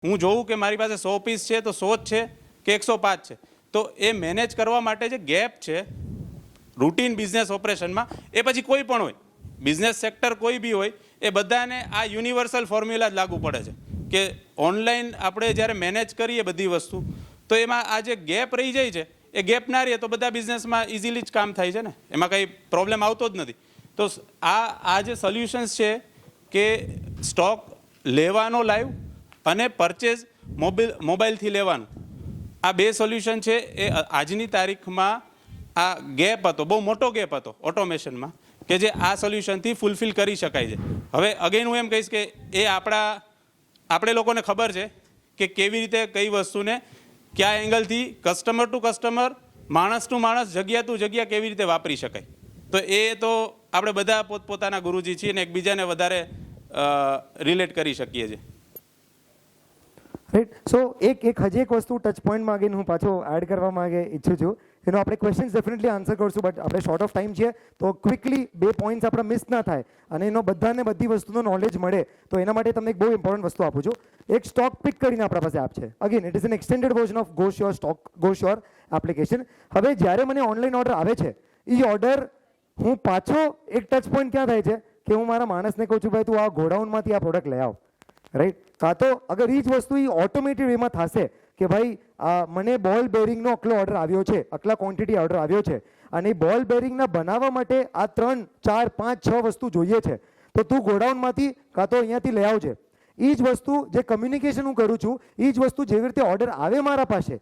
હું જોઉં કે મારી પાસે 100 પીસ છે તો 100 જ છે કે 105 છે, તો એ મેનેજ કરવા માટે જે ગેપ છે રૂટીન બિઝનેસ ઓપરેશનમાં, એ પછી કોઈ પણ હોય, બિઝનેસ સેક્ટર કોઈ બી હોય, એ બધાને આ યુનિવર્સલ ફોર્મ્યુલા જ લાગુ પડે છે કે ઓનલાઈન આપણે જ્યારે મેનેજ કરીએ બધી વસ્તુ, તો એમાં આ જે ગેપ રહી જાય છે, એ ગેપ ના રહે તો બધા બિઝનેસમાં ઇઝીલી જ કામ થાય છે ને, એમાં કંઈ પ્રોબ્લેમ આવતો જ નથી. તો આ જે સોલ્યુશન્સ છે કે સ્ટોક લેવાનો લાઈવ અને પરચેઝ મોબાઈલથી લેવાનું, આ બે સોલ્યુશન છે. એ આજની તારીખમાં આ ગેપ હતો, બહુ મોટો ગેપ હતો ઓટોમેશનમાં, કે જે આ સોલ્યુશનથી ફૂલફિલ કરી શકાય છે. હવે અગેન હું એમ કહીશ કે એ આપણે લોકોને ખબર છે કે કેવી રીતે કઈ વસ્તુને કયા એંગલથી કસ્ટમર ટુ કસ્ટમર, માણસ ટુ માણસ, જગ્યા ટુ જગ્યા કેવી રીતે વાપરી શકાય. તો એ તો આપણે બધા પોતપોતાના ગુરુજી છીએ અને એકબીજાને વધારે રિલેટ કરી શકીએ છીએ. રાઈટ. સો એક હજી એક વસ્તુ ટચ પોઈન્ટ માંગીને હું પાછો એડ કરવા માંગે ઈચ્છું છું. એનો આપણે ક્વેશ્ચન્સ ડેફિનેટલી આન્સર કરશું, બટ આપણે શોર્ટ ઓફ ટાઈમ છીએ તો ક્વિકલી 2 પોઈન્ટ્સ આપણા મિસ ના થાય અને એનો બધાને બધી વસ્તુનો નોલેજ મળે, તો એના માટે તમને એક બહુ ઇમ્પોર્ટન્ટ વસ્તુ આપું છું. એક સ્ટોક પિક કરીને આપણા પાસે એપ છે. Again it is an extended version of go sure application. હવે જ્યારે મને ઓનલાઈન ઓર્ડર આવે છે, એ ઓર્ડર હું પાછો એક ટચ પોઈન્ટ ક્યાં થાય છે કે હું મારા માણસને કહું છું ભાઈ તું આ ગોડાઉનમાંથી આ પ્રોડક્ટ લઈ આવ, રાઈટ. કાં તો અગર એ જ વસ્તુ એ ઓટોમેટેડ વેમાં થશે કે ભાઈ મને બોલ બેરિંગનો આટલો ઓર્ડર આવ્યો છે, આટલા ક્વોન્ટિટી ઓર્ડર આવ્યો છે અને બોલ બેરિંગના બનાવવા માટે આ 3, 4, 5, 6 વસ્તુ જોઈએ છે, તો તું ગોડાઉનમાંથી કાં તો અહીંયાથી લઈ આવજે. એ જ વસ્તુ જે કમ્યુનિકેશન હું કરું છું, એ જ વસ્તુ જેવી રીતે ઓર્ડર આવે મારા પાસે,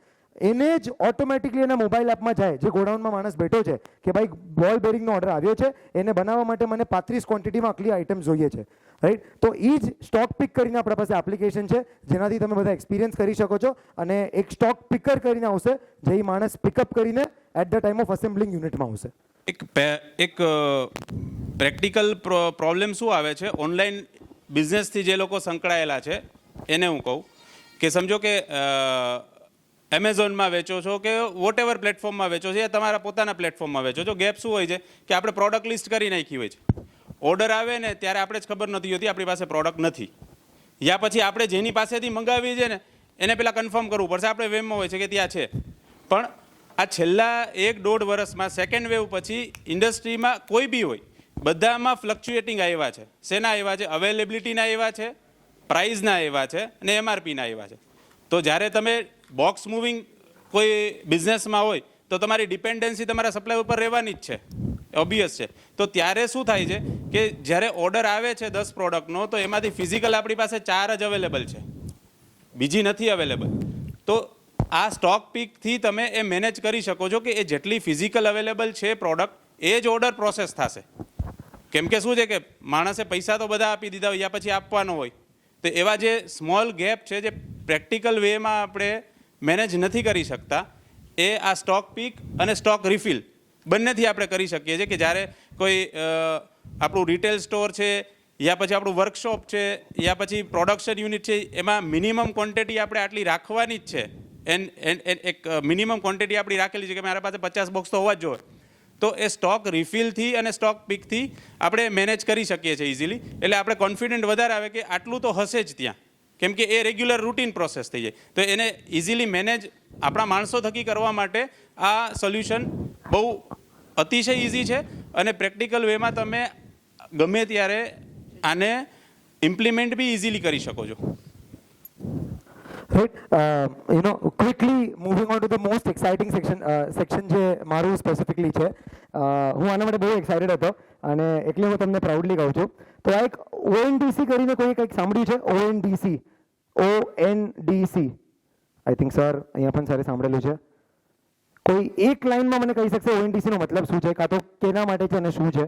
એને જ ઓટોમેટિકલી એના મોબાઈલ એપમાં જાય, જે ગોડાઉનમાં માણસ બેઠો છે કે ભાઈ બોલ બેરિંગનો ઓર્ડર આવ્યો છે, એને બનાવવા માટે મને 35 ક્વોન્ટિટીમાં આટલી આઇટમ જોઈએ છે, રાઈટ. તો એ જ સ્ટોક પિક કરીને આપણા પાસે એપ્લિકેશન છે, જેનાથી તમે બધા એક્સપિરિયન્સ કરી શકો છો. અને એક સ્ટોક પિકર કરીને આવશે, જે માણસ પિકઅપ કરીને એટ ધ ટાઈમ ઓફ અસેમ્બલિંગ યુનિટમાં આવશે. એક પ્રેક્ટિકલ પ્રોબ્લેમ શું આવે છે ઓનલાઈન બિઝનેસથી જે લોકો સંકળાયેલા છે એને હું કહું કે સમજો કે એમેઝોનમાં વેચો છો કે વોટ એવર પ્લેટફોર્મમાં વેચો છો, યા તમારા પોતાના પ્લેટફોર્મમાં વેચો છો. ગેપ શું હોય છે કે આપણે પ્રોડક્ટ લિસ્ટ કરી નાખી હોય છે, ઓર્ડર આવે ને ત્યારે આપણે જ ખબર નથી હોતી આપણી પાસે પ્રોડક્ટ નથી, યા પછી આપણે જેની પાસેથી મંગાવીએ છીએ ને એને પહેલાં કન્ફર્મ કરવું પડશે, આપણે વેમમાં હોય છે કે ત્યાં છે. પણ આ છેલ્લા 1-1.5 વર્ષમાં સેકન્ડ વેવ પછી ઇન્ડસ્ટ્રીમાં કોઈ બી હોય, બધામાં ફ્લક્ચ્યુએટિંગ આવ્યા છે. શેના આવ્યા છે? અવેલેબિલિટીના આવ્યા છે, પ્રાઇઝના આવ્યા છે અને એમઆરપીના આવ્યા છે. તો જ્યારે તમે બોક્સ મૂવિંગ કોઈ બિઝનેસમાં હોય તો તમારી ડિપેન્ડન્સી તમારા સપ્લાય ઉપર રહેવાની જ છે, ઓબ્વિયસ છે. તો ત્યારે શું થાય છે કે જ્યારે ઓર્ડર આવે છે 10 પ્રોડક્ટનો, તો એમાંથી ફિઝિકલ આપણી પાસે 4 જ અવેલેબલ છે, બીજી નથી અવેલેબલ. તો આ સ્ટોક પીકથી તમે એ મેનેજ કરી શકો છો કે એ જેટલી ફિઝિકલ અવેલેબલ છે પ્રોડક્ટ, એ જ ઓર્ડર પ્રોસેસ થશે. કેમ કે શું છે કે માણસે પૈસા તો બધા આપી દીધા હોય, યા પછી આપવાનો હોય, તો એવા જે સ્મોલ ગેપ છે જે પ્રેક્ટિકલ વેમાં આપણે મેનેજ નથી કરી શકતા, એ આ સ્ટોક પીક અને સ્ટોક રિફિલ બંનેથી આપણે કરી શકીએ છીએ. કે જ્યારે કોઈ આપણું રિટેલ સ્ટોર છે, યા પછી આપણું વર્કશોપ છે, યા પછી પ્રોડક્શન યુનિટ છે, એમાં મિનિમમ ક્વોન્ટિટી આપણે આટલી રાખવાની જ છે. એક મિનિમમ ક્વોન્ટિટી આપણી રાખેલી છે કે મારા પાસે 50 બોક્સ તો હોવા જ જોઈએ. તો એ સ્ટોક રિફિલથી અને સ્ટોક પીકથી આપણે મેનેજ કરી શકીએ છીએ ઇઝીલી. એટલે આપણે કોન્ફિડન્ટ વધારે આવે કે આટલું તો હશે જ ત્યાં, કેમ કે એ રેગ્યુલર રૂટીન પ્રોસેસ થઈ જાય. તો એને ઇઝીલી મેનેજ આપણા માણસો થકી કરવા માટે આ સોલ્યુશન બહુ અતિશય ઇઝી છે અને પ્રેક્ટિકલ વેમાં તમે ગમે ત્યારે આને ઇમ્પ્લિમેન્ટ બી ઇઝીલી કરી શકો છો. Right. Quickly moving on to the most exciting section જે મારું સ્પેસિફિકલી છે. હું આના માટે બહુ એક્સાઇટેડ હતો અને એટલે હું તમને પ્રાઉડલી કહું છું. તો આ એક ONDC કરીને કોઈ કંઈક સાંભળ્યું છે? ONDC આઈ થિંક સર અહીંયા પણ સરે સાંભળેલું છે. કોઈ એક લાઈનમાં મને કહી શકશે ONDC નો મતલબ શું છે, કાં તો કેના માટે છે અને શું છે?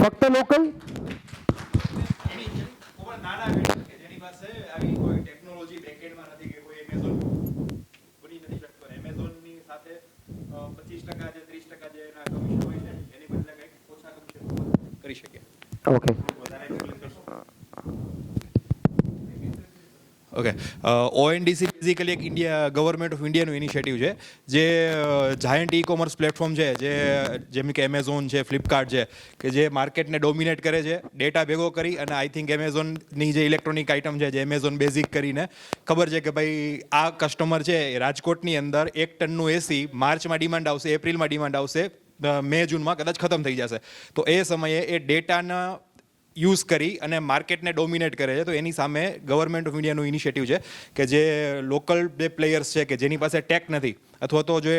ફક્ત લોકલ જેની પાસે આવી કોઈ ટેકનોલોજી બેકએન્ડમાં નથી કે કોઈ એમેઝોન બની નથી શકતો, એમેઝોનની સાથે 25% જે 30% જે એના કમિશન હોય છે એની બદલે કંઈક ઓછા કમિશન કરી શકે. ઓકે. ઓકે ઓએનડીસી બેઝિકલી એક ગવર્મેન્ટ ઓફ ઇન્ડિયાનું ઇનિશિયેટિવ છે જે જાયન્ટ ઈ કોમર્સ પ્લેટફોર્મ છે જેમ કે એમેઝોન છે, ફ્લિપકાર્ટ છે, કે જે માર્કેટને ડોમિનેટ કરે છે ડેટા ભેગો કરી. અને આઈ થિંક એમેઝોનની જે ઇલેક્ટ્રોનિક આઇટમ છે જે એમેઝોન બેઝિક કરીને ખબર છે કે ભાઈ આ કસ્ટમર છે એ રાજકોટની અંદર 1 ટનનું એસી માર્ચમાં ડિમાન્ડ આવશે, એપ્રિલમાં ડિમાન્ડ આવશે, મે જૂનમાં કદાચ ખતમ થઈ જશે. તો એ સમયે એ ડેટાના યુઝ કરી અને માર્કેટને ડોમિનેટ કરે છે. તો એની સામે ગવર્મેન્ટ ઓફ ઇન્ડિયાનું ઇનિશિયેટિવ છે કે જે લોકલ જે પ્લેયર્સ છે કે જેની પાસે ટેક નથી અથવા તો જે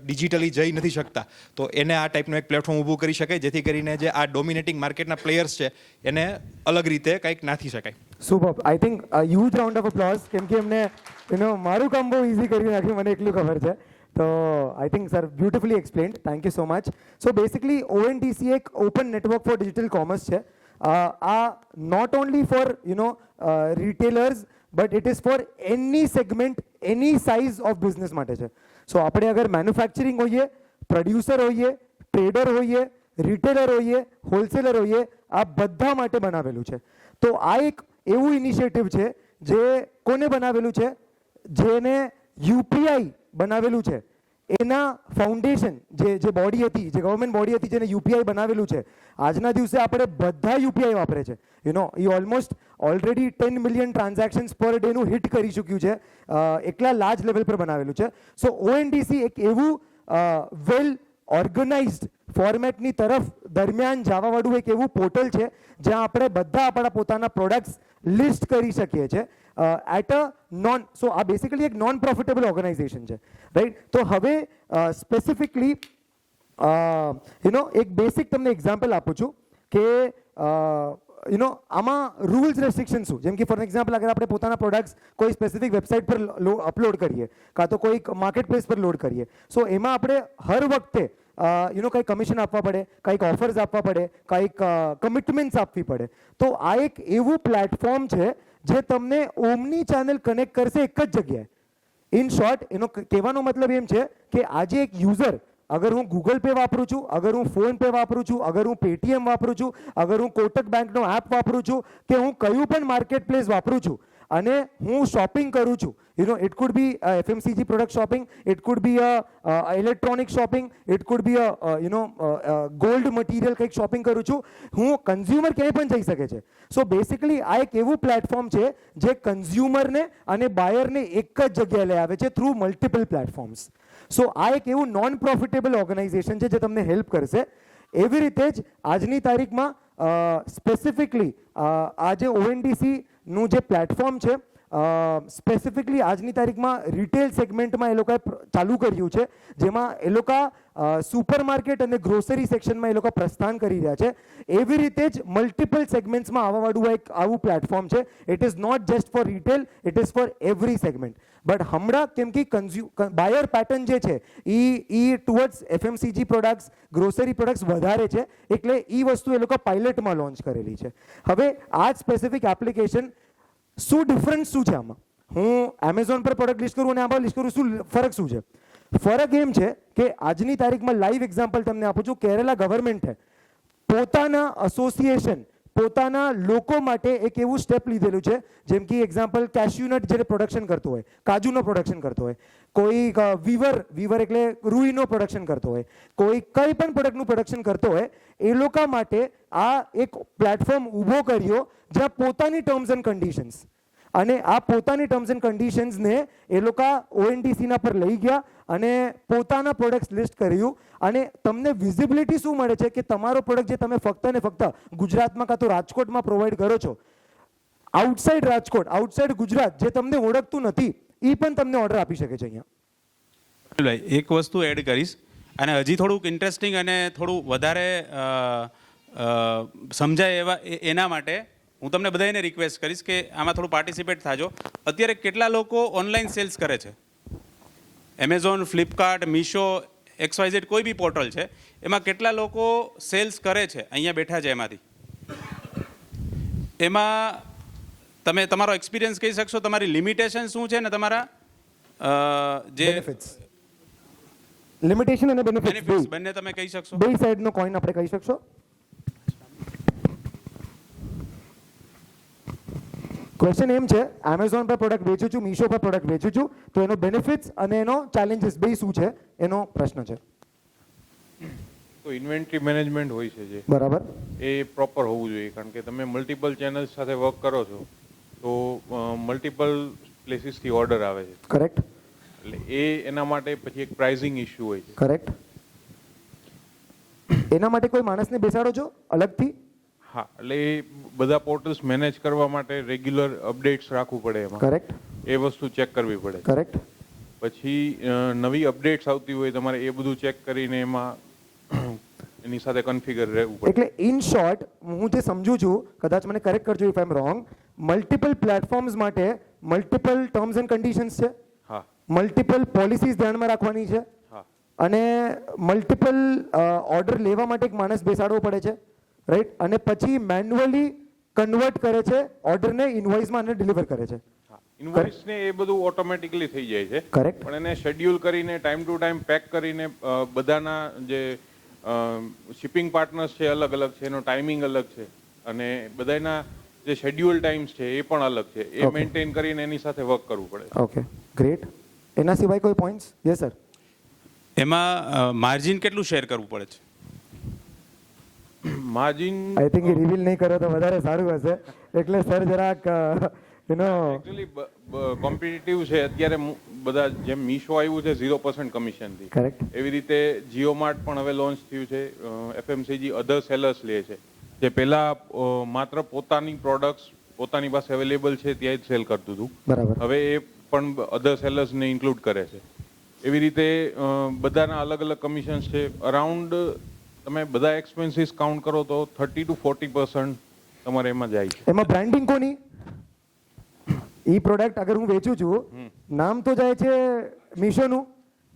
ડિજિટલી જઈ નથી શકતા તો એને આ ટાઈપનું એક પ્લેટફોર્મ ઊભું કરી શકે જેથી કરીને જે આ ડોમિનેટિંગ માર્કેટના પ્લેયર્સ છે એને અલગ રીતે કંઈક નાથી શકાય. Super. I think huge round of applause, કેમ કે એમને મારું કામ બહુ ઇઝી કરી નાખ્યું, મને એટલું ખબર છે. તો I think sir beautifully explained, thank you so much. So basically ONDC એક open network for digital commerce છે. આ not only for retailers but it is for any segment, any size of business માટે છે. સો આપણે અગર manufacturing હોઈએ, producer હોઈએ, trader હોઈએ, રિટેલર હોઈએ, હોલસેલર હોઈએ, આ બધા માટે બનાવેલું છે. તો આ એક એવું ઇનિશિયેટિવ છે જે કોને બનાવેલું છે, જેને યુપીઆઈ બનાવેલું છે. એના ફાઉન્ડેશન જે બોડી હતી, જે ગવર્મેન્ટ બોડી હતી જેને યુપીઆઈ બનાવેલું છે, આજના દિવસે આપણે બધા યુપીઆઈ વાપરે છે. એ ઓલમોસ્ટ ઓલરેડી 10 મિલિયન ટ્રાન્ઝેક્શન્સ પર ડેનું હિટ કરી ચૂક્યું છે, એટલા લાર્જ લેવલ પર બનાવેલું છે. સો ઓએનડીસી એક એવું વેલ ઓર્ગેનાઇઝડ ફોર્મેટની તરફ દરમિયાન જવાવાળું એક એવું પોર્ટલ છે જ્યાં આપણે બધા આપણા પોતાના પ્રોડક્ટ્સ લિસ્ટ કરી શકીએ છીએ એટ અ સો આ બેસિકલી એક નોન પ્રોફિટેબલ ઓર્ગેનાઇઝેશન છે, રાઈટ. તો હવે સ્પેસિફિકલી એક બેસિક તમને એક્ઝામ્પલ આપું છું કે આમાં રૂલ્સ રેસ્ટ્રિક્શન શું. જેમ કે ફોર એક્ઝામ્પલ અગર આપણે પોતાના પ્રોડક્ટ્સ કોઈ સ્પેસિફિક વેબસાઇટ પર અપલોડ કરીએ કાં તો કોઈ માર્કેટ પ્લેસ પર લોડ કરીએ, સો એમાં આપણે હર વખતે કંઈક કમિશન આપવા પડે, કંઈક ઓફર્સ આપવા પડે, કંઈક કમિટમેન્ટ્સ આપવી પડે. તો આ એક એવું પ્લેટફોર્મ છે જે તમને ઓમની ચેનલ કનેક્ટ કરશે એક જ જગ્યાએ. ઇન શોર્ટ એનો કહેવાનો મતલબ એમ છે કે આજે એક યુઝર, અગર હું ગૂગલ પે વાપરું છું, અગર હું ફોન પે વાપરું છું, અગર હું પેટીએમ વાપરું છું, અગર હું કોટક બેંકનો એપ વાપરું છું, કે હું કયું પણ માર્કેટ પ્લેસ વાપરું છું અને હું શોપિંગ કરું છું, it could be FMCG product shopping, it could be electronic shopping, it could be gold material કંઈક શોપિંગ કરું છું, હું કન્ઝ્યુમર ક્યાંય પણ જઈ શકે છે. સો બેસિકલી આ એક એવું પ્લેટફોર્મ છે જે કન્ઝ્યુમરને અને બાયરને એક જ જગ્યાએ લઈ આવે છે થ્રુ મલ્ટિપલ પ્લેટફોર્મ્સ. સો આ એક એવું નોન પ્રોફિટેબલ ઓર્ગેનાઇઝેશન છે જે તમને હેલ્પ કરશે. એવી રીતે જ આજની તારીખમાં સ્પેસિફિકલી આ જે ઓએનડીસીનું જે પ્લેટફોર્મ છે સ્પેસિફિકલી આજની તારીખમાં રિટેલ સેગમેન્ટમાં એ લોકોએ ચાલુ કર્યું છે, જેમાં એ લોકો સુપર માર્કેટ અને ગ્રોસરી સેક્શનમાં એ લોકો પ્રસ્થાન કરી રહ્યા છે. એવી રીતે જ મલ્ટિપલ સેગમેન્ટ્સમાં આવવાવાળું એક આવું પ્લેટફોર્મ છે. It is not just for retail, it is for every segment. But હમણાં કેમ કે બાયર પેટર્ન જે છે એ towards FMCG products, grocery products વધારે છે, એટલે એ વસ્તુ એ લોકો પાયલટમાં લોન્ચ કરેલી છે. હવે આ જ સ્પેસિફિક એપ્લિકેશન શું ડિફરન્સ શું છે આમાં, હું એમેઝોન પર પ્રોડક્ટ લિસ્ટ કરું અને આમાં લિસ્ટ કરું, શું ફરક શું છે? ફરક એમ છે કે આજની તારીખમાં લાઈવ એક્ઝામ્પલ તમને આપું છું, કેરેલા ગવર્મેન્ટે પોતાના એસોસિએશન, પોતાના લોકો માટે એક એવું સ્ટેપ લીધેલું છે, જેમ કે એક્ઝામ્પલ કેશ્યુનટ જે પ્રોડક્શન કરતો હોય, કાજુનો પ્રોડક્શન કરતો હોય, કોઈ વીવર એટલે રૂઈનો પ્રોડક્શન કરતો હોય, કોઈ કંઈ પણ પ્રોડક્ટનું પ્રોડક્શન કરતો હોય, એ લોકો માટે આ એક પ્લેટફોર્મ ઊભો કર્યો જ્યાં પોતાની ટર્મ્સ એન્ડ કન્ડિશન્સ, અને આ પોતાની ટર્મ્સ એન્ડ કન્ડિશન્સને એ લોકો ઓએનડીસીના પર લઈ ગયા અને પોતાના પ્રોડક્ટ્સ લિસ્ટ કર્યું. અને તમને વિઝિબિલિટી શું મળે છે કે તમારો પ્રોડક્ટ જે તમે ફક્ત ને ફક્ત ગુજરાતમાં કાં તો રાજકોટમાં પ્રોવાઈડ કરો છો, આઉટસાઇડ રાજકોટ, આઉટસાઇડ ગુજરાત જે તમને ઓળખતું નથી એ પણ તમને ઓર્ડર આપી શકે છે અહીંયા. એક વસ્તુ એડ કરીશ અને હજી થોડુંક ઇન્ટરેસ્ટિંગ અને થોડું વધારે સમજાય એવા એના માટે હું તમને બધાને રિક્વેસ્ટ કરીશ કે આમાં થોડું પાર્ટિસિપેટ થાજો. અત્યારે કેટલા લોકો ઓનલાઈન સેલ્સ કરે છે? એમેઝોન, ફ્લિપકાર્ટ, મીશો, XYZ કોઈ બી પોર્ટલ છે, એમાં કેટલા લોકો સેલ્સ કરે છે? અહીંયા બેઠા છે એમાંથી. એમાં તમે તમારો એક્સપિરિયન્સ કહી શકશો, તમારી લિમિટેશન શું છે ને તમારા જે લિમિટેશન અને બેનિફિટ્સ બંને તમે કહી શકશો? બે સાઈડનો કોઈન આપણે કહી શકશો? ક્વેશ્ચન એમ છે, એમેઝોન પર પ્રોડક્ટ વેચું છું, મીશો પર પ્રોડક્ટ વેચું છું, તો એનો બેનિફિટ્સ અને એનો ચેલેન્જીસ બે શું છે એનો પ્રશ્ન છે. તો ઇન્વેન્ટરી મેનેજમેન્ટ હોય છે જે બરાબર. એ પ્રોપર હોવું જોઈએ, કારણ કે તમે મલ્ટિપલ ચેનલ્સ સાથે વર્ક કરો છો તો મલ્ટિપલ પ્લેસીસથી ઓર્ડર આવે છે, કરેક્ટ. એટલે એના માટે પછી એક પ્રાઇઝિંગ ઇસ્યુ હોય છે. કરેક્ટ. એના માટે કોઈ માણસને બેસાડો છો અલગથી? હા, એટલે એ બધા પોર્ટલ્સ મેનેજ કરવા માટે રેગ્યુલર અપડેટ્સ રાખવું પડે એમાં. કરેક્ટ. એ વસ્તુ ચેક કરવી પડે. કરેક્ટ. પછી નવી અપડેટ્સ આવતી હોય તમારે એ બધું ચેક કરીને એમાં એની સાથે કન્ફિગર રહેવું પડે. એટલે ઇન શોર્ટ હું જે સમજુ છું, કદાચ મને કરેક્ટ કરજો if I M wrong, multiple platforms માટે મલ્ટિપલ ટર્મ્સ એન્ડ કન્ડિશન્સ છે, હા મલ્ટિપલ પોલિસીઝ ધ્યાનમાં રાખવાની છે, હા અને મલ્ટિપલ ઓર્ડર લેવા માટે એક માણસ બેસાડવો પડે છે, રાઈટ, અને પછી મેન્યુઅલી કન્વર્ટ કરે છે ઓર્ડરને ઇનવોઇસમાં અને ડિલિવર કરે છે. ઇન્વોઇસ ને એ બધું ઓટોમેટિકલી થઈ જાય છે. કરેક્ટ. પણ એને શેડ્યુલ કરીને ટાઈમ ટુ ટાઈમ પેક કરીને બધાના જે શિપિંગ પાર્ટનર્સ છે અલગ અલગ છે, એનો ટાઈમિંગ અલગ છે, અને બધાના જે શેડ્યુલ ટાઈમ્સ છે એ પણ અલગ છે, એ મેન્ટેન કરીને એની સાથે વર્ક કરવું પડે. Okay, great. એના સિવાય કોઈ પોઈન્ટ્સ? Yes sir. એમાં માર્જિન કેટલું શેર કરવું પડે છે? માર્જિન આઈ થિંક રિવીલ નહીં કરો તો વધારે સારું હશે, એટલે સર જરાક એકચ્યુઅલી કોમ્પિટિટિવ છે અત્યારે. બધા જેમ મીશો આવ્યું છે 0% કમિશનથી, કરેક્ટ. એવી રીતે જીઓ માર્ટ પણ હવે લોન્ચ થયું છે. એફએમસીજી અધર સેલર્સ લે છે, જે પહેલા માત્ર પોતાની પ્રોડક્ટ્સ પોતાની પાસે અવેલેબલ છે ત્યાં જ સેલ કરતું હતું, બરાબર. હવે એ પણ અધર સેલર્સને ઇન્ક્લુડ કરે છે. એવી રીતે બધાના અલગ અલગ કમિશન્સ છે. અરાઉન્ડ તમે બધા એક્સપેન્સીસ કાઉન્ટ કરો તો 30 to 40% તમારે એમાં જાય છે. એમાં બ્રાન્ડિંગ કોની? ઈ પ્રોડક્ટ અગર હું વેચું છું, નામ તો જાય છે મીશોનું,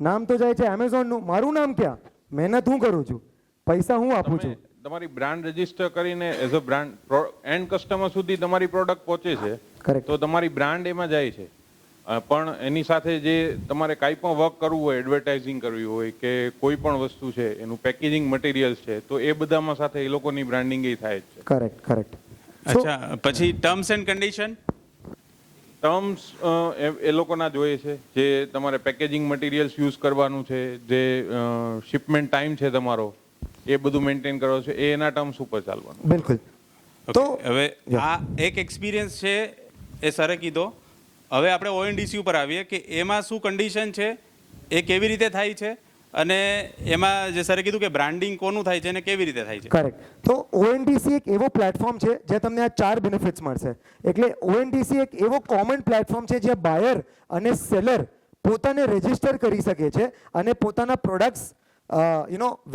નામ તો જાય છે એમેઝોનનું, મારું નામ ક્યાં? મહેનત હું કરું છું, પૈસા હું આપું છું. તમારી બ્રાન્ડ રજીસ્ટર કરીને as a brand and customer સુધી તમારી પ્રોડક્ટ પહોંચે છે, કરેક્ટ. તો તમારી બ્રાન્ડ એમાં જાય છે. પણ એની સાથે જે તમારે કાંઈ પણ વર્ક કરવું હોય, એડવર્ટાઇઝિંગ કરવી હોય કે કોઈ પણ વસ્તુ છે, એનું પેકેજિંગ મટીરિયલ્સ છે, તો એ બધામાં સાથે એ લોકોની બ્રાન્ડિંગ એ થાય જ છે. Correct, correct. અચ્છા, પછી ટર્મ્સ એન્ડ કન્ડિશન? ટર્મ્સ એ લોકોના જોઈએ છે, જે તમારે પેકેજિંગ મટીરિયલ્સ યુઝ કરવાનું છે, જે શિપમેન્ટ ટાઈમ છે તમારો, એ બધું મેન્ટેન કરો છો, એ એના ટર્મ્સ ઉપર ચાલવાનું. બિલકુલ. તો હવે આ એક એક્સપિરિયન્સ છે એ સરે કીધો. હવે આપણે ઓએનડીસી ઉપર આવીએ કે એમાં શું કન્ડિશન છે, એ કેવી રીતે થાય છે, અને એમાં જે સરે કીધું કે બ્રાન્ડિંગ કોનું થાય છે અને કેવી રીતે થાય છે. કરેક્ટ. તો ઓએનડીસી એક એવો પ્લેટફોર્મ છે જે તમને આ 4 બેનિફિટ્સ મળશે. એટલે ઓએનડીસી એક એવો કોમન પ્લેટફોર્મ છે જ્યાં બાયર અને સેલર પોતાને રજિસ્ટર કરી શકે છે અને પોતાના પ્રોડક્ટ્સ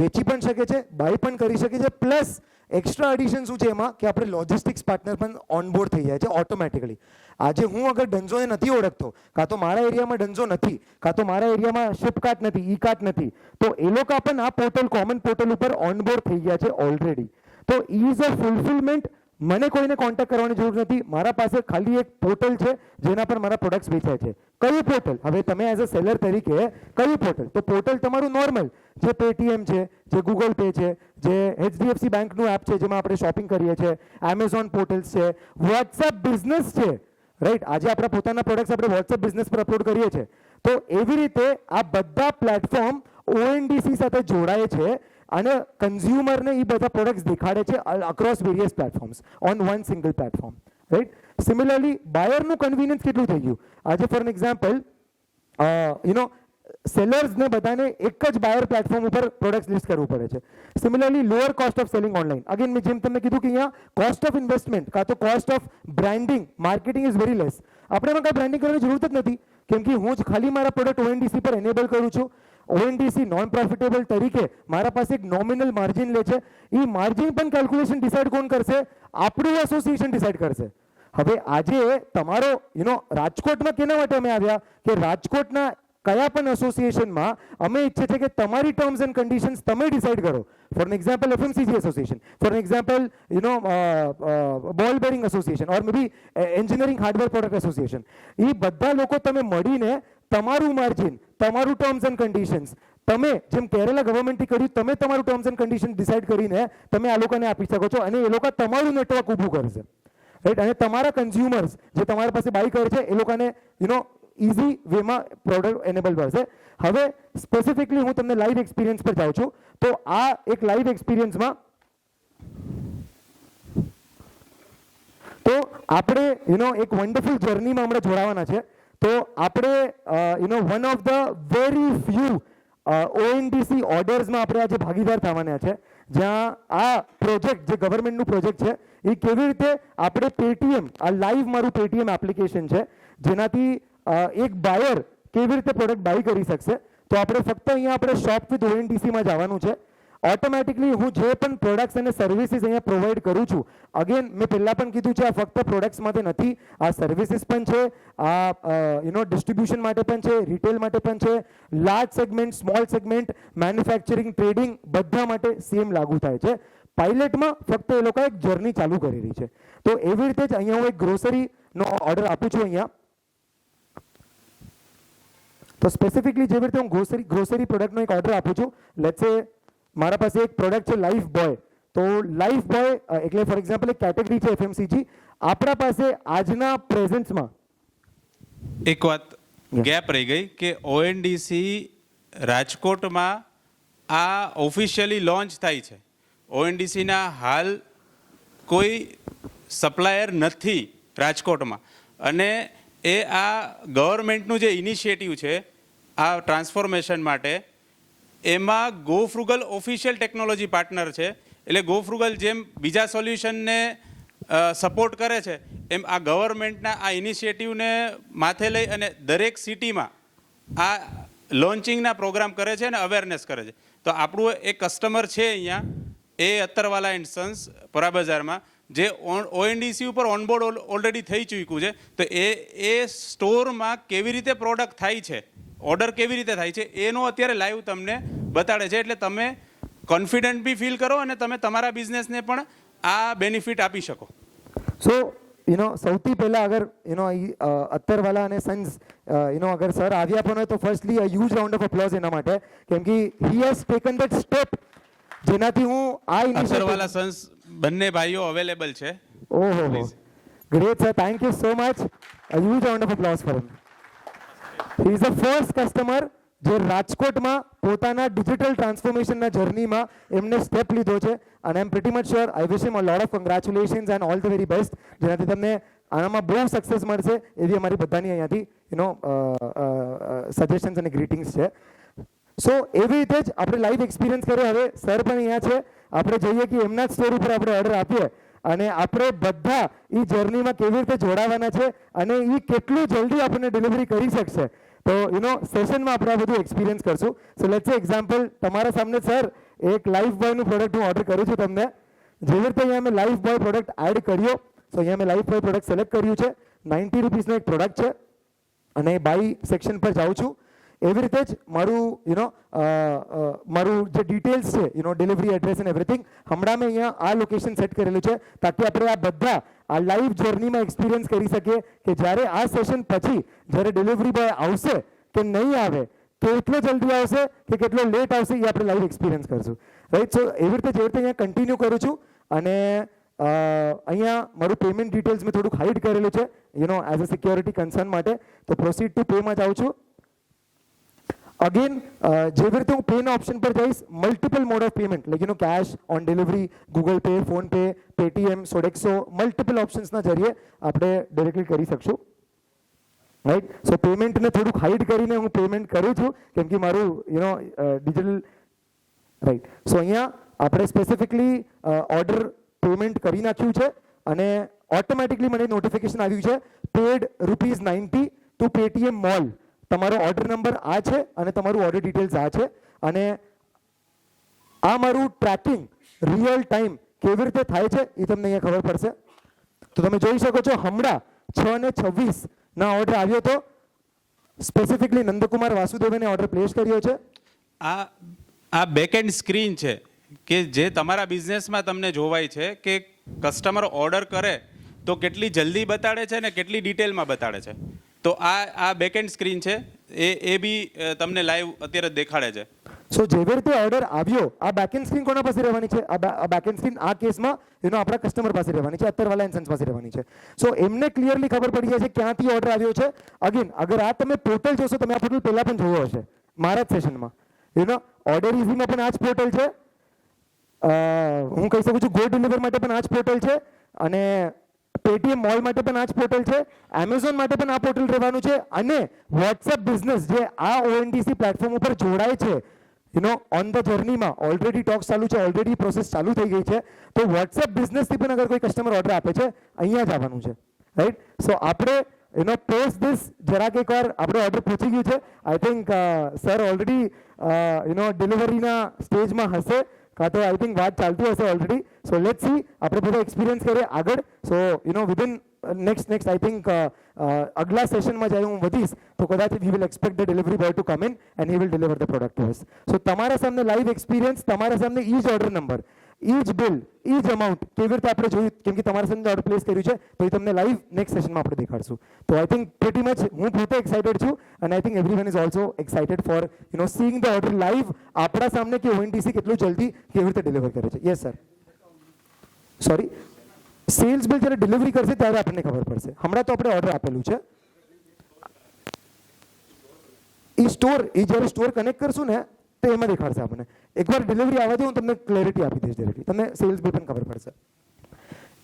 વેચી પણ શકે છે, બાય પણ કરી શકે છે. પ્લસ એક્સ્ટ્રા એડિશન શું છે એમાં કે આપણે લોજિસ્ટિક્સ પાર્ટનર પણ ઓનબોર્ડ થઈ જાય છે ઓટોમેટિકલી. આજે હું અગર ડન્ઝોને નથી ઓળખતો, કાં તો મારા એરિયામાં ડન્ઝો નથી, કાં તો મારા એરિયામાં શિપકાર્ટ નથી, ઈ કાર્ટ નથી, તો એ લોકો પણ આ પોર્ટલ કોમન પોર્ટલ ઉપર ઓનબોર્ડ થઈ ગયા છે ઓલરેડી. તો ઇઝ અ ફુલફિલમેન્ટ. મને કોઈને કોન્ટેક્ટ કરવાની જરૂર નથી, મારા પાસે ખાલી એક પોર્ટલ છે જેના પર મારા પ્રોડક્ટ્સ વેચાય છે. કયું પોર્ટલ? હવે તમે એઝ અ સેલર તરીકે કયું પોર્ટલ? તો પોર્ટલ તમારું નોર્મલ જે પેટીએમ છે, જે ગૂગલ પે છે, જે એચડીએફસી બેંકનું એપ છે જેમાં આપણે શોપિંગ કરીએ છીએ, એમેઝોન પોર્ટલ્સ છે, વોટ્સએપ બિઝનેસ છે, રાઈટ. આજે આપણા પોતાના પ્રોડક્ટ્સ આપણે વોટ્સએપ બિઝનેસ પર અપલોડ કરીએ છીએ. તો એવી રીતે આ બધા પ્લેટફોર્મ ઓએનડીસી સાથે જોડાય છે અને કન્ઝ્યુમરને એ બધા પ્રોડક્ટ્સ દેખાડે છે across various platforms on one single platform, right. Similarly બાયરનું કન્વિનિયન્સ કેટલું થઈ ગયું. આજે ફોર એન એક્ઝામ્પલ સેલર્સને બધાને એક જ બાયર પ્લેટફોર્મ ઉપર પ્રોડક્ટ્સ લિસ્ટ કરવું પડે છે. Similarly lower cost of selling online. Again મેં જેમ તમને કીધું કે અહીંયા કોસ્ટ ઓફ ઇન્વેસ્ટમેન્ટ કાં તો cost of branding marketing is very less. આપણે એમાં કાંઈ બ્રાન્ડિંગ કરવાની જરૂરત જ નથી, કેમ કે હું જ ખાલી મારા પ્રોડક્ટ ઓએનડીસી પર એનેબલ કરું છું. ઓએનડીસી નોન પ્રોફિટેબલ તરીકે મારા પાસે એક નોમિનલ માર્જિન લે છે. એ માર્જિન પણ કેલ્ક્યુલેશન ડિસાઇડ કોણ કરશે? આપણું એસોસિએશન ડિસાઇડ કરશે. હવે આજે તમારો રાજકોટમાં કેના માટે અમે આવ્યા કે રાજકોટના કયા પણ એસોસિએશનમાં અમે ઈચ્છે છે કે તમારી ટર્મ્સ એન્ડ કન્ડિશન્સ તમે ડિસાઇડ કરો. For an example FMCG association, for an example ball bearing association or maybe engineering hardware product association. એ બધા લોકો તમે મળીને તમારું માર્જિન, તમારું ટર્મ્સ એન્ડ કન્ડિશન્સ, તમે જેમ કેરેલા ગવર્મેન્ટથી કર્યું, તમે તમારું ટર્મ્સ એન્ડ કન્ડિશન ડિસાઇડ કરીને તમે આ લોકોને આપી શકો છો અને એ લોકો તમારું નેટવર્ક ઊભું કરશે. રાઈટ, અને તમારા કન્ઝ્યુમર્સ જે તમારા પાસે બાય કરે છે એ લોકોને ઇઝી વેમાં પ્રોડક્ટ એનેબલ પડશે. હવે સ્પેસિફિકલી હું તમને લાઈવ એક્સપિરિયન્સ પર જાઉં છું. તો આ એક લાઈવ એક્સપિરિયન્સમાં તો આપણે એક વન્ડરફુલ જર્નીમાં હમણાં જોડાવાના છે. તો આપણે one of the very few ONDC ઓર્ડર્સમાં આપણે આજે ભાગીદાર થવાના છે, જ્યાં આ પ્રોજેક્ટ જે ગવર્મેન્ટનું પ્રોજેક્ટ છે એ કેવી રીતે આપણે પેટીએમ, આ લાઈવ મારું પેટીએમ એપ્લિકેશન છે જેનાથી એક બાયર કેવી રીતે પ્રોડક્ટ બાય કરી શકશે. તો આપણે ફક્ત અહીંયા આપણે શોપ વિથ ONDCમાં જવાનું છે. ઓટોમેટિકલી હું જે પણ પ્રોડક્ટ્સ અને સર્વિસીસ અહીંયા પ્રોવાઈડ કરું છું, અગેન મેં પહેલાં પણ કીધું છે, આ ફક્ત પ્રોડક્ટ્સ માટે નથી, આ સર્વિસીસ પણ છે, આ ડિસ્ટ્રીબ્યુશન માટે પણ છે, રિટેલ માટે પણ છે, large segment, small segment, manufacturing, trading બધા માટે સેમ લાગુ થાય છે. પાયલટમાં ફક્ત એ લોકો એક જર્ની ચાલુ કરી રહી છે. તો એવી રીતે જ અહીંયા હું એક ગ્રોસરીનો ઓર્ડર આપું છું અહીંયા. તો સ્પેસિફિકલી જેવી રીતે હું ગ્રોસરી પ્રોડક્ટનો એક ઓર્ડર આપું છું, લેટ્સ સે મારા પાસે એક પ્રોડક્ટ છે લાઈફ બોય. તો લાઈફ બોય એટલે ફોર એક્ઝામ્પલ એક કેટેગરી છે FMCG. આપણા પાસે આજના પ્રેઝન્ટમાં એક વાત ગેપ રહી ગઈ કે ONDC રાજકોટમાં આ ઓફિશિયલી લોન્ચ થાય છે. ONDCના હાલ કોઈ સપ્લાયર નથી રાજકોટમાં, અને એ આ ગવર્મેન્ટનું જે ઇનિશિયેટિવ છે આ ટ્રાન્સફોર્મેશન માટે, એમાં ગો ફ્રુગલ ઓફિશિયલ ટેકનોલોજી પાર્ટનર છે. એટલે ગો ફ્રુગલ જેમ બીજા સોલ્યુશનને સપોર્ટ કરે છે, એમ આ ગવર્મેન્ટના આ ઇનિશિયેટિવને માથે લઈ અને દરેક સિટીમાં આ લોન્ચિંગના પ્રોગ્રામ કરે છે અને અવેરનેસ કરે છે. તો આપણું એક કસ્ટમર છે અહીંયા, એ અત્તરવાલા એન્ડ સન્સ પરા બજારમાં, જે ONDC ઉપર ઓનબોર્ડ ઓલરેડી થઈ ચૂક્યું છે. તો એ સ્ટોરમાં કેવી રીતે પ્રોડક્ટ થાય છે, ઓર્ડર કેવી રીતે થાય છે, એનો અત્યારે લાઈવ તમને બતાડે છે. એટલે તમે કોન્ફિડન્ટ બી ફીલ કરો અને તમે તમારા બિઝનેસને પણ આ બેનિફિટ આપી શકો. સો સૌથી પહેલા અગર અત્તરવાલા અને સન્સ અગર સર આવ્યા પણ હોય તો firstly a huge round of applause એના માટે, કેમ કે he has taken that step જેનાથી હું આ અત્તરવાલા સન્સ બંને ભાઈઓ અવેલેબલ છે. ઓહો, great sir, thank you so much. A huge round of applause for him. He is the first customer જે રાજકોટમાં પોતાના ડિજિટલ ટ્રાન્સફોર્મેશનના જર્નીમાં એમને સ્ટેપ લીધો છે, અને I am pretty much sure I wish him a lot of congratulations and all the very best, જેનાથી તમને આનામાં બહુ સક્સેસ મળશે એવી અમારી બધાની અહીંયાથી સજેશન્સ અને ગ્રીટિંગ્સ છે. સો એવી રીતે જ આપણે લાઈવ એક્સપિરિયન્સ કર્યો. હવે સર પણ અહીંયા છે, આપણે જોઈએ કે એમના જ સ્ટોર ઉપર આપણે ઓર્ડર આપીએ અને આપણે બધા એ જર્નીમાં કેવી રીતે જોડાવાના છે અને એ કેટલું જલ્દી આપણને ડિલિવરી કરી શકશે. તો સેશનમાં આપણે આ બધું એક્સપિરિયન્સ કરશું. સો લેટ્સ સે એક્ઝામ્પલ તમારા સામે સર એક લાઈફ બોયનું પ્રોડક્ટ હું ઓર્ડર કરું છું તમને. જેવી રીતે અહીંયા મેં લાઈફ બોય પ્રોડક્ટ એડ કર્યો, તો અહીંયા મેં લાઈફ બોય પ્રોડક્ટ સિલેક્ટ કર્યું છે. 90 રૂપીસનો એક પ્રોડક્ટ છે અને બાય સેક્શન પર જાઉં છું. એવી રીતે જ મારું જે ડિટેલ્સ છે ડિલિવરી એડ્રેસ એન્ડ એવરીથિંગ હમણાં મેં અહીંયા આ લોકેશન સેટ કરેલું છે, તાકી આપણે આ બધા આ લાઈવ જર્નીમાં એક્સપિરિયન્સ કરી શકીએ કે જ્યારે આ સેશન પછી જ્યારે ડિલિવરી બોય આવશે કે નહીં આવે, કેટલો જલ્દી આવશે કે કેટલો લેટ આવશે, એ આપણે લાઈવ એક્સપિરિયન્સ કરશું. રાઈટ. સો એવી રીતે અહીંયા કન્ટિન્યુ કરું છું. અને અહીંયા મારું પેમેન્ટ ડિટેલ્સ મેં થોડુંક હાઇડ કરેલું છે એઝ અ સિક્યોરિટી કન્સર્ન માટે. તો પ્રોસીડ ટુ પેમાં જાઉં છું. અગેન જેવી રીતે હું પેના ઓપ્શન પર જઈશ, multiple mode of payment like cash, on delivery, Google Pay, PhonePe, Paytm, Sodexo, multiple ઓપ્શન્સના જરીએ આપણે ડાયરેક્ટલી કરી શકશું. રાઈટ. સો પેમેન્ટને થોડુંક હાઇડ કરીને હું પેમેન્ટ કરું છું, કેમ કે મારું ડિજિટલ. રાઈટ. સો અહીંયા આપણે સ્પેસિફિકલી ઓર્ડર પેમેન્ટ કરી નાખ્યું છે અને ઓટોમેટિકલી મને નોટિફિકેશન આવ્યું છે પેડ ₹90 ટુ પેટીએમ મોલ. તમારો ઓર્ડર નંબર આ છે અને તમારું ઓર્ડર ડિટેલ્સ આ છે, અને આ મારું ટ્રેકિંગ રિયલ ટાઈમ કેવી રીતે થાય છે એ તમને અહીંયા ખબર પડશે. તો તમે જોઈ શકો છો હમણાં 6:26 ઓર્ડર આવ્યો હતો. સ્પેસિફિકલી નંદકુમાર વાસુદેવને ઓર્ડર પ્લેસ કર્યો છે. આ બેકએન્ડ સ્ક્રીન છે કે જે તમારા બિઝનેસમાં તમને જોવાય છે કે કસ્ટમર ઓર્ડર કરે તો કેટલી જલ્દી બતાડે છે ને કેટલી ડિટેલમાં બતાડે છે. તો આ બેકએન્ડ સ્ક્રીન છે, એ બી તમને લાઈવ અત્યારે દેખાડે છે. સો જેવી રીતે ઓર્ડર આવ્યો, આ બેકએન્ડ સ્ક્રીન કોના પાસે રહેવાની છે? આ બેકએન્ડ સ્ક્રીન આ કેસમાં આપણા કસ્ટમર પાસે રહેવાની છે, અત્તરવાલા એન્ડ સન્સ પાસે રહેવાની છે. સો એમને ક્લિયરલી ખબર પડી જાય છે ક્યાંથી ઓર્ડર આવ્યો છે. અગેન અગર આ તમે પોર્ટલ જોશો, તમે આ પોર્ટલ પહેલા પણ જોયો હશે મારા જ સેશનમાં. ઓર્ડર ઇઝીમાં પણ આ જ પોર્ટલ છે, હું કહી શકું છું ગો ડિલિવર માટે પણ આ જ પોર્ટલ છે, અને પેટીએમ મોલ માટે પણ આ જ પોર્ટલ છે, એમેઝોન માટે પણ આ પોર્ટલ રહેવાનું છે, અને વોટ્સએપ બિઝનેસ જે આ ONDC પ્લેટફોર્મ ઉપર જોડાય છે ઓન ધ જર્નીમાં ઓલરેડી ટોક્સ ચાલુ છે, ઓલરેડી પ્રોસેસ ચાલુ થઈ ગઈ છે. તો વોટ્સએપ બિઝનેસથી પણ અગર કોઈ કસ્ટમર ઓર્ડર આપે છે, અહીંયા જ આવવાનું છે, રાઈટ. સો આપણે પોસ્ટ ધીસ જરાક એકવાર આપણો ઓર્ડર પહોંચી ગયું છે. આઈ થિંક સર ઓલરેડી ડિલિવરીના સ્ટેજમાં હશે, કાં તો આઈ થિંક વાત ચાલતી હશે ઓલરેડી. સો લેટ્સ સી, આપણે બધા એક્સપિરિયન્સ કરીએ આગળ. So within next I think અગલા સેશનમાં જ્યારે હું વધીશ તો કદાચ we will expect the delivery boy to come in and he will deliver the product to us. So તમારા સામે લાઈવ એક્સપિરિયન્સ, તમારા સામે ઈ જ ઓર્ડર નંબર, ઈ જ બિલ, ઈ જ અમાઉન્ટ કેવી રીતે આપણે જોયું, કેમ કે તમારા સામે ઓર્ડર પ્લેસ કર્યું છે, તો એ તમને લાઈવ નેક્સ્ટ સેશનમાં આપણે દેખાડશું. તો આઈ થિંક પ્રીટી મચ હું પોતે એક્સાઇટેડ છું, અને I think everyone is also excited four seeing the order live આપણા સામે કે ONDC કેટલું જલ્દી કેવી રીતે ડિલિવર કરે છે. Yes sir, sorry, sales bill જ્યારે ડિલિવરી કરશે ત્યારે આપણને ખબર પડશે. હમણાં તો આપણે ઓર્ડર આપેલું છે, એ જ્યારે સ્ટોર કનેક્ટ કરશું ને તો એમાં દેખાડશે આપણને. એકવાર ડિલિવરી આવવા દે, હું તમને ક્લેરિટી આપી દઈશ ડાયરેક્ટલી, તમને સેલ્સ બિલ પણ ખબર પડશે.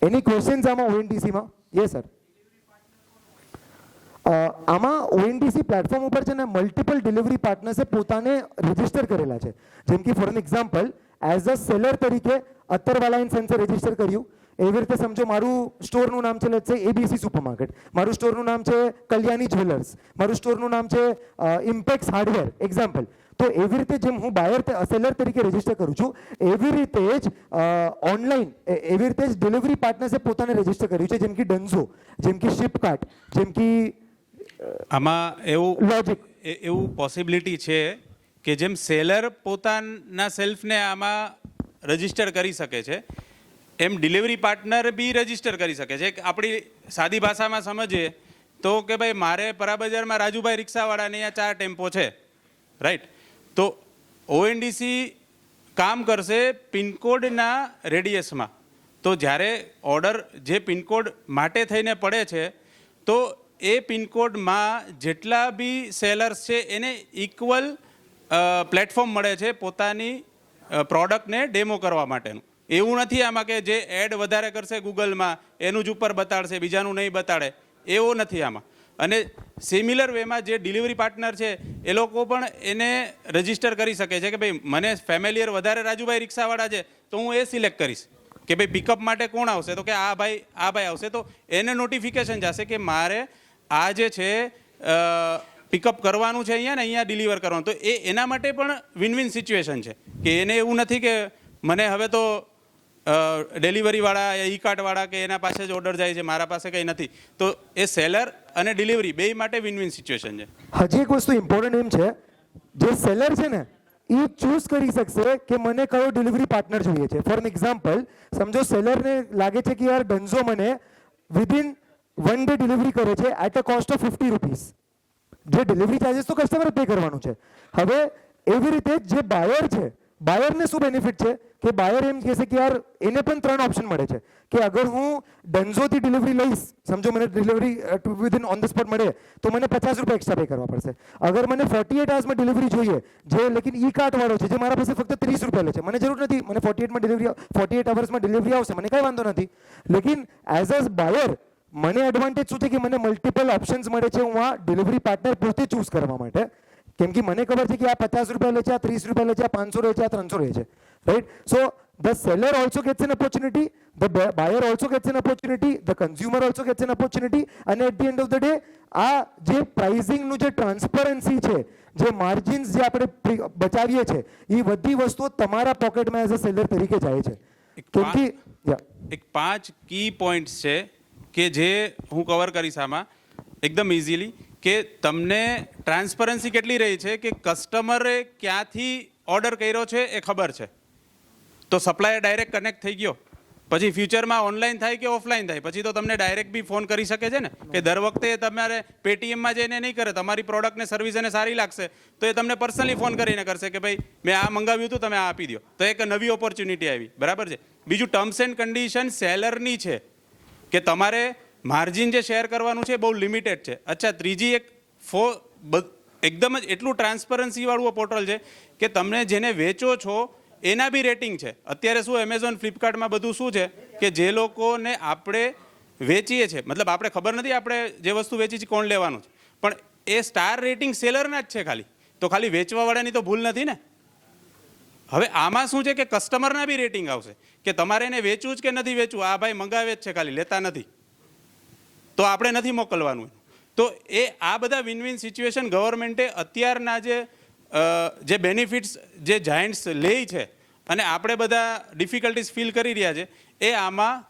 એની ક્વેશ્ચન્સ આમાં ONDCમાં? યસ સર, આમાં ONDC પ્લેટફોર્મ ઉપર છે ને મલ્ટિપલ ડિલિવરી પાર્ટનર્સે પોતાને રજિસ્ટર કરેલા છે. જેમ કે for an example, as a seller તરીકે અત્તરવાલા એન્ડ સન્સે રજિસ્ટર કર્યું. એવી રીતે સમજો મારું સ્ટોરનું નામ છે લેટ્સ સે ABC સુપરમાર્કેટ, મારું સ્ટોરનું નામ છે કલ્યાણી જ્વેલર્સ, મારું સ્ટોરનું નામ છે ઇમ્પેક્સ હાર્ડવેર એક્ઝામ્પલ. તો એવી રીતે જેમ હું સેલર તરીકે રજિસ્ટર કરું છું, એવી રીતે જ ઓનલાઈન એવી રીતે જ ડિલિવરી પાર્ટનર્સે પોતાને રજિસ્ટર કર્યું છે, જેમ કે ડન્ઝો, જેમ કે શિપકાર્ટ, જેમ કે આમાં લોજિક. એવું પોસિબિલિટી છે કે જેમ સેલર પોતાના સેલ્ફને આમાં રજિસ્ટર કરી શકે છે, એમ ડિલિવરી પાર્ટનર બી રજિસ્ટર કરી શકે છે. આપણી સાદી ભાષામાં સમજીએ તો કે ભાઈ મારે પરાબજારમાં રાજુભાઈ રિક્ષાવાળાને અહીંયા 4 ટેમ્પો છે, રાઈટ. તો ONDC કામ કરશે પિનકોડના રેડિયસમાં. તો જ્યારે ઓર્ડર જે પિનકોડ માટે થઈને પડે છે, તો એ પિનકોડમાં જેટલા બી સેલર્સ છે એને ઇક્વલ પ્લેટફોર્મ મળે છે પોતાની પ્રોડક્ટને ડેમો કરવા માટેનું. એવું નથી આમાં કે જે એડ વધારે કરશે ગૂગલમાં એનું જ ઉપર બતાડશે, બીજાનું નહીં બતાડે, એવું નથી આમાં. અને સિમિલર વેમાં જે ડિલિવરી પાર્ટનર છે એ લોકો પણ એને રજિસ્ટર કરી શકે છે કે ભાઈ મને ફેમિલિયર વધારે રાજુભાઈ રિક્ષાવાળા છે તો હું એ સિલેક્ટ કરીશ કે ભાઈ પિકઅપ માટે કોણ આવશે, તો કે આ ભાઈ આવશે, તો એને નોટિફિકેશન જશે કે મારે આ જે છે પિકઅપ કરવાનું છે અહીંયા ને અહીંયા ડિલિવર કરવાનું. તો એના માટે પણ વિન વિન સિચ્યુએશન છે કે એને એવું નથી કે મને હવે તો ડિલિવરીવાળા ઈ કાર્ટવાળા કે એના પાસે જ ઓર્ડર જાય છે, મારા પાસે કંઈ નથી. તો એ સેલર અને ડિલિવરી બે માટે વિન વિન સિચ્યુએશન છે. હજી એક વસ્તુ ઇમ્પોર્ટન્ટ એમ છે, જે સેલર છે ને એ ચૂઝ કરી શકશે કે મને કયો ડિલિવરી પાર્ટનર જોઈએ છે. ફોર એન એક્ઝામ્પલ, સમજો સેલરને લાગે છે કે યાર ડન્ઝો મને વિધિન 1 ડે ડિલિવરી કરે છે at a cost of 50 rupees. જે ડિલિવરી ચાર્जेस તો કસ્ટમરે પે કરવાનું છે. હવે એવી રીતે જે બાયર છે, બાયરને શું બેનિફિટ છે કે બાયર એમ કહેશે કે યાર એને પણ 3 ઓપ્શન મળે છે કે અગર હું ડન્ઝોથી ડિલિવરી લઈશ, સમજો મને delivery within on the spot મળે તો મને 50 રૂપિયા એક્સ્ટ્રા પે કરવા પડશે. અગર મને 48 અવર્સમાં ડિલિવરી જોઈએ, જે લેકિન ઈ કાર્ટ વાળો છે, જે મારા પાસે ફક્ત 30 રૂપિયા લે છે, મને જરૂર નથી, મને 48 અવર્સમાં ડિલિવરી આવશે, મને કાંઈ વાંધો નથી. લેકિન એઝ અ બાયર મને એડવાન્ટેજ શું છે કે મને મલ્ટિપલ ઓપ્શન્સ મળે છે હું આ ડિલિવરી પાર્ટનર પોતે ચૂઝ કરવા માટે. કેમ કે મને ખબર છે કે આ 50 રૂપિયા લે છે, આ 30 રૂપિયા લે છે, આ 500 લે છે, આ 300 લે છે, right. So the seller also gets an opportunity, the buyer also gets an opportunity, the consumer also gets an opportunity. અને at the end of the day આ જે પ્રાઇસિંગનું જે ટ્રાન્સપરન્સી છે, જે માર્જિન્સ જે આપણે બચાવીએ છીએ, એ બધી વસ્તુઓ તમારા પોકેટમાં એઝ અ સેલર તરીકે જાય છે. કેમ કે એક 5 કી પોઈન્ટ્સ છે કે જે હું કવર કરીશ આમાં એકદમ ઇઝીલી, કે તમને ટ્રાન્સપરન્સી કેટલી રહી છે કે કસ્ટમરે ક્યાંથી ઓર્ડર કર્યો છે એ ખબર છે. તો સપ્લાયર ડાયરેક્ટ કનેક્ટ થઈ ગયો, પછી ફ્યુચરમાં ઓનલાઈન થાય કે ઓફલાઈન થાય, પછી તો તમને ડાયરેક્ટ બી ફોન કરી શકે છે ને, કે દર વખતે તમારે પેટીએમમાં જઈને નહીં કરે. તમારી પ્રોડક્ટને સર્વિસ એને સારી લાગશે તો એ તમને પર્સનલી ફોન કરીને કરશે કે ભાઈ મેં આ મંગાવ્યું હતું, તમે આ આપી દો. તો એક નવી ઓપોર્ચ્યુનિટી આવી, બરાબર છે. બીજું ટર્મ્સ એન્ડ કન્ડિશન સેલરની છે કે તમારે માર્જિન જે શેર કરવાનું છે બહુ લિમિટેડ છે. અચ્છા, ત્રીજી એક એકદમ જ એટલું ટ્રાન્સપરન્સીવાળું પોર્ટલ છે કે તમને જેને વેચો છો એના બી રેટિંગ છે. અત્યારે શું એમેઝોન, ફ્લિપકાર્ટમાં બધું શું છે કે જે લોકોને આપણે વેચીએ છીએ, મતલબ આપણે ખબર નથી આપણે જે વસ્તુ વેચી છે કોણ લેવાનું છે, પણ એ સ્ટાર રેટિંગ સેલરના જ છે ખાલી. તો ખાલી વેચવાવાળાની તો ભૂલ નથી ને. હવે આમાં શું છે કે કસ્ટમરના બી રેટિંગ આવશે કે તમારે એને વેચવું જ કે નથી વેચવું. આ ભાઈ મંગાવે જ છે, ખાલી લેતા નથી, તો આપણે નથી મોકલવાનું. તો એ આ બધા વિન વિન સિચ્યુએશન ગવર્મેન્ટે અત્યારના જે બેનિફિટ્સ જે જાયન્ટ્સ લે છે અને આપણે બધા ડિફિકલ્ટીઝ ફીલ કરી રહ્યા છે એ આમાં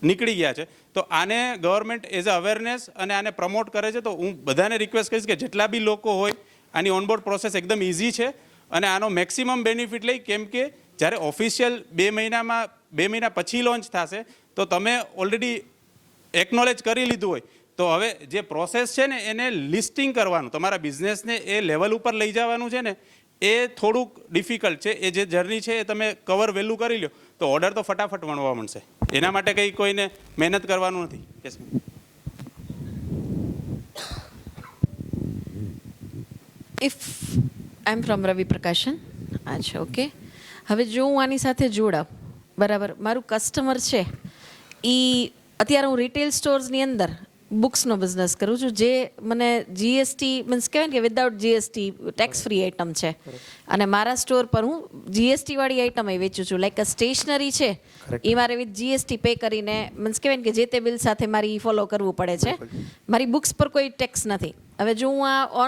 નીકળી ગયા છે. તો આને ગવર્મેન્ટ એઝ અ અવેરનેસ અને આને પ્રમોટ કરે છે. તો હું બધાને રિક્વેસ્ટ કરીશ કે જેટલા બી લોકો હોય આની ઓનબોર્ડ પ્રોસેસ એકદમ ઇઝી છે અને આનો મેક્સિમમ બેનિફિટ લઈ. કેમ કે જ્યારે ઓફિશિયલ 2 મહિના પછી લોન્ચ થશે તો તમે ઓલરેડી એકનોલેજ કરી લીધું હોય તો હવે જે પ્રોસેસ છે ને એને લિસ્ટિંગ કરવાનું, તમારા બિઝનેસને એ લેવલ ઉપર લઈ જવાનું છે ને એ થોડુંક ડિફિકલ્ટ છે. એ જે જર્ની છે એ તમે કવર વહેલું કરી લો તો ઓર્ડર તો ફટાફટ વણવા મળશે. એના માટે કંઈ કોઈને મહેનત કરવાનું નથી. Yes. If I am from Ravi Prakashan. અચ્છા, ઓકે. હવે જો હું આની સાથે જોડાવ, બરાબર, મારું કસ્ટમર છે એ અત્યારે હું રિટેલ સ્ટોર્સની અંદર બુક્સનો બિઝનેસ કરું છું, જે મને જીએસટી મીન્સ કહેવાય ને કે without GST tax free item છે, અને મારા સ્ટોર પર હું જીએસટી વાળી આઇટમ વેચું છું. લાઈક સ્ટેશનરી છે એ મારે વિથ જીએસટી પે કરીને મીન્સ કહેવાય ને કે જે તે બિલ સાથે મારી ફોલો કરવું પડે છે. મારી બુક્સ પર કોઈ ટેક્સ નથી. હવે જો હું આ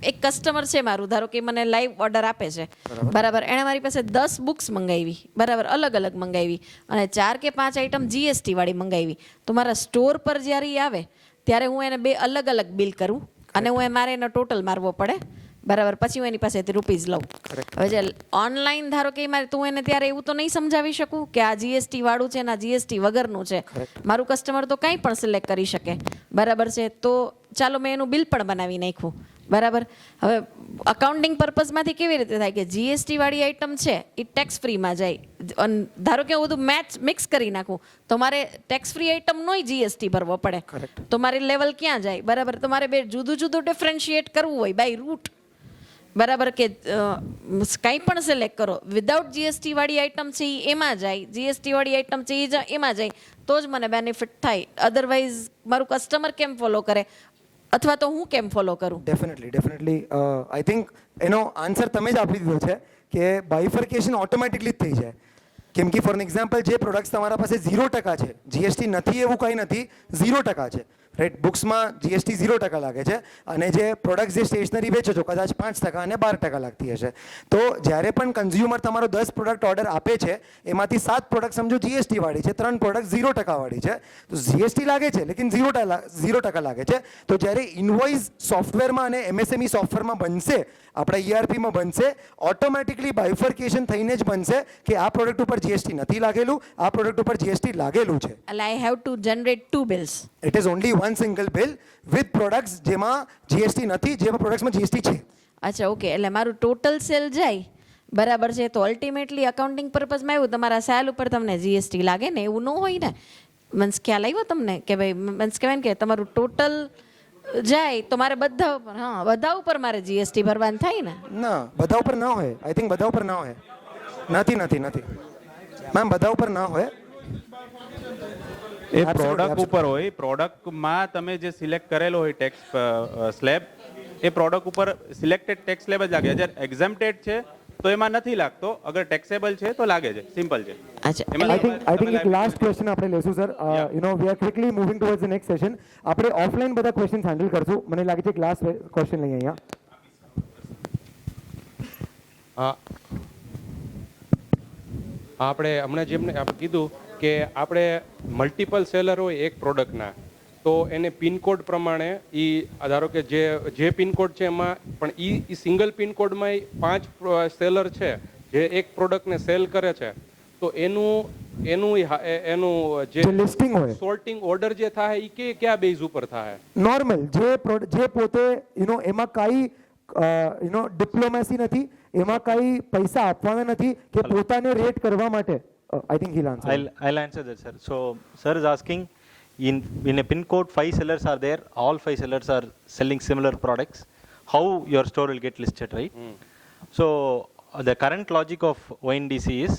એક કસ્ટમર છે મારું, ધારો કે મને લાઈવ ઓર્ડર આપે છે, બરાબર, એણે મારી પાસે 10 બુક્સ મંગાવી, બરાબર, અલગ અલગ મંગાવી અને 4 કે 5 આઈટમ જીએસટી વાળી મંગાવી. તો મારા સ્ટોર પર જ્યારે એ આવે ત્યારે હું એને 2 અલગ અલગ બિલ કરું અને મારે એનો ટોટલ મારવો પડે, બરાબર, પછી હું એની પાસેથી રૂપીઝ લઉં. હવે જે ઓનલાઈન ધારો કે મારે તું એને ત્યારે એવું તો નહીં સમજાવી શકું કે આ જીએસટી વાળું છે ને આ જીએસટી વગરનું છે. મારું કસ્ટમર તો કંઈ પણ સિલેક્ટ કરી શકે, બરાબર છે. તો ચાલો મેં એનું બિલ પણ બનાવી નાખ્યું, બરાબર. હવે અકાઉન્ટિંગ પર્પઝમાંથી કેવી રીતે થાય કે જીએસટી વાળી આઇટમ છે એ ટેક્સ ફ્રીમાં જાય. ધારો કે હું બધું મિક્સ કરી નાખું તો મારે ટેક્સ ફ્રી આઇટમનોય જીએસટી ભરવો પડે. તો મારી લેવલ ક્યાં જાય, બરાબર. તો મારે બે જુદું જુદું ડિફરન્શિએટ કરવું હોય બાય રૂટ, બરાબર, કે કંઈ પણ સિલેક્ટ કરો. વિદાઉટ જીએસટી વાળી આઇટમ છે એ એમાં જાય, જીએસટી વાળી આઇટમ છે એ એમાં જાય, તો જ મને બેનિફિટ થાય. અધરવાઇઝ મારું કસ્ટમર કેમ ફોલો કરે અથવા તો હું કેમ ફોલો કરું? ડેફિનેટલી આઈ થિંક એનો આન્સર તમે જ આપી દીધો છે કે બાયફર્કેશન ઓટોમેટિકલી જ થઈ જાય. કેમ કે ફોર એક્ઝામ્પલ જે પ્રોડક્ટ્સ તમારા પાસે 0% છે, જીએસટી નથી એવું કંઈ નથી, 0% છે, રાઈટ. બુક્સમાં જીએસટી 0% લાગે છે અને જે પ્રોડક્ટ્સ જે સ્ટેશનરી વેચો છો કદાચ 5% અને 12% લાગતી હશે. તો જ્યારે પણ કન્ઝ્યુમર તમારો 10 પ્રોડક્ટ ઓર્ડર આપે છે એમાંથી 7 પ્રોડક્ટ સમજો જીએસટી વાળી છે, 3 પ્રોડક્ટ 0% વાળી છે. તો જીએસટી લાગે છે લેકિન 0% લાગે છે. તો જ્યારે ઇનવોઇસ સોફ્ટવેરમાં અને એમએસએમઈ સોફ્ટવેરમાં બનશે, આપણા ERPમાં બનશે, ઓટોમેટિકલી બાયફર્કેશન થઈને જ બનશે કે આ પ્રોડક્ટ ઉપર જીએસટી નથી લાગેલું, આ પ્રોડક્ટ ઉપર જીએસટી લાગેલું છે. એટલે I have to generate 2 bills. It is only one single bill with products જેમાં જીએસટી નથી, જેમાં પ્રોડક્ટ્સમાં જીએસટી છે. અચ્છા, ઓકે. એટલે મારું ટોટલ સેલ જાય, બરાબર છે, તો અલ્ટિમેટલી અકાઉન્ટિંગ પર્પઝમાં એવું તમારા સેલ ઉપર તમને જીએસટી લાગે ને, એવું ન હોય ને. મીન્સ ખ્યાલ આવ્યો તમને કે ભાઈ મીન્સ કહેવાય ને કે તમારું ટોટલ જાય તો મારે બધા ઉપર, હા, બધા ઉપર મારે જીએસટી ભરવાનું થાય ને? ના, બધા ઉપર ના હોય. આઈ થિંક બધા ઉપર ના હોય. નથી મેમ, બધા ઉપર ના હોય. એ પ્રોડક્ટ ઉપર હોય. પ્રોડક્ટમાં તમે જે સિલેક્ટ કરેલો હોય ટેક્સ સ્લેબ, એ પ્રોડક્ટ ઉપર સિલેક્ટેડ ટેક્સ સ્લેબ જ લાગે. જ્યારે એક્ઝમ્પ્ટેડ છે તો એમાં નથી લાગતો, અગર ટેક્સેબલ છે તો લાગે છે. સિમ્પલ છે. અચ્છા, આઈ થિંક એક લાસ્ટ ક્વેશ્ચન આપણે લેશું sir. We are quickly moving towards the next session. આપણે ઓફલાઈન બધા ક્વેશ્ચન્સ હેન્ડલ કરશું. મને લાગે છે એક લાસ્ટ ક્વેશ્ચન લઈએ અહીંયા. આપણે હમણાં જેમને આપણે કીધું કે આપણે મલ્ટિપલ સેલર હોય એક પ્રોડક્ટના, તો એને પિનકોડ પ્રમાણે ધારો કે જે પિનકોડ છે એમાં પણ એ સિંગલ પિનકોડમાં 5 સેલર છે જે એક પ્રોડક્ટને સેલ કરે છે, તો એનું એનું એનું જે listing હોય. સોર્ટિંગ ઓર્ડર જે થાય એ કયા બેઝ ઉપર થાય? નોર્મલ જે પોતે એમાં કાંઈ ડિપ્લોમેસી નથી, એમાં કાંઈ પૈસા આપવાના નથી કે પોતાને રેટ કરવા માટે. I think he'll answer. I'll answer that, sir. So, sir is asking, in a pin code, 5 sellers are there. All 5 sellers are selling similar products. How your store will get listed, right? So, the current logic of ONDC is